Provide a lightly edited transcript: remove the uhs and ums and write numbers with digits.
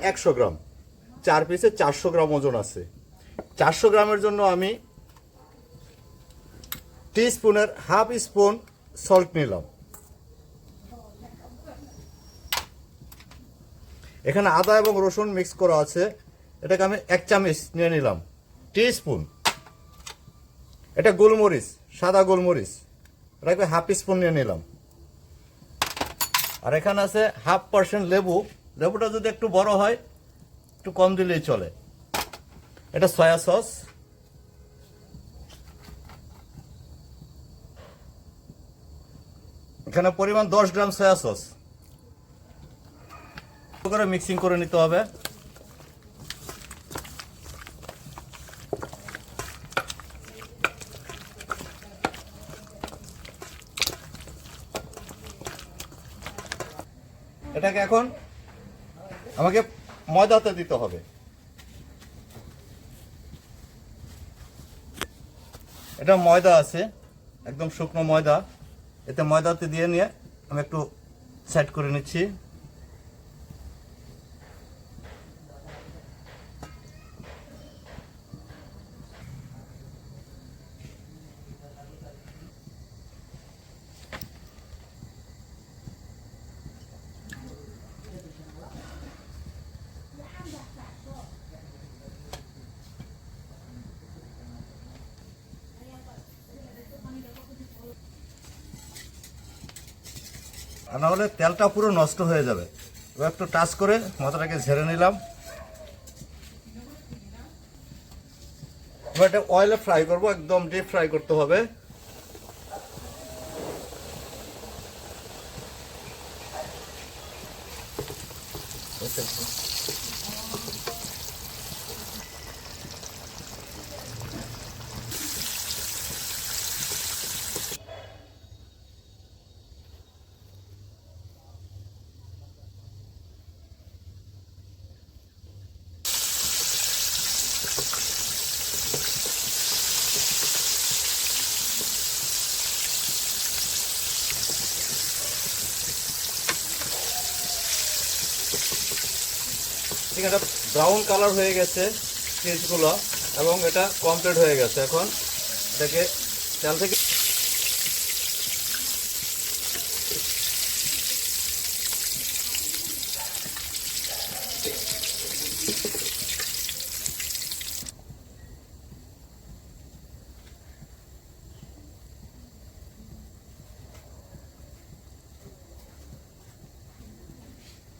100 গ্রাম, 4 পিসে 400 গ্রাম ওজন আছে। 400 গ্রামের জন্য আমি টিস্পুনের হাফ স্পুন সল্ট নিলাম। এখানে আদা এবং রসুন মিক্স করা আছে, এটাকে আমি 1 চামচ নিয়ে নিলাম। টিস্পুন এটা গোলমরিচ, সাদা গোলমরিচ, এটাকে হাফ স্পুন নিয়ে নিলাম। আর এখানে আছে 1/2% লেবু, লেবুটা যদি একটু বড় হয় একটু কম দিলেই চলে। এটা সয়া সস, এখানে পরিমাণ 10 গ্রাম সয়া সস করে মিক্সিং করে নিতে হবে। এটাকে এখন আমাকে ময়দাতে দিতে হবে। এটা ময়দা আছে, একদম শুকনো ময়দা, এতে ময়দাতে দিয়ে নিয়ে আমি একটু সেট করে নিচ্ছি। আর না হলে তেলটা পুরো নষ্ট হয়ে যাবে। এবার একটু টাচ করে ময়দাটাকে ঝেড়ে নিলাম। এবার এটা অয়েলে ফ্রাই করবো, একদম ডিপ ফ্রাই করতে হবে। এটা ব্রাউন কালার হয়ে গেছে চিজগুলো এবং এটা কমপ্লিট হয়ে গেছে। এখন এটাকে তেল থেকে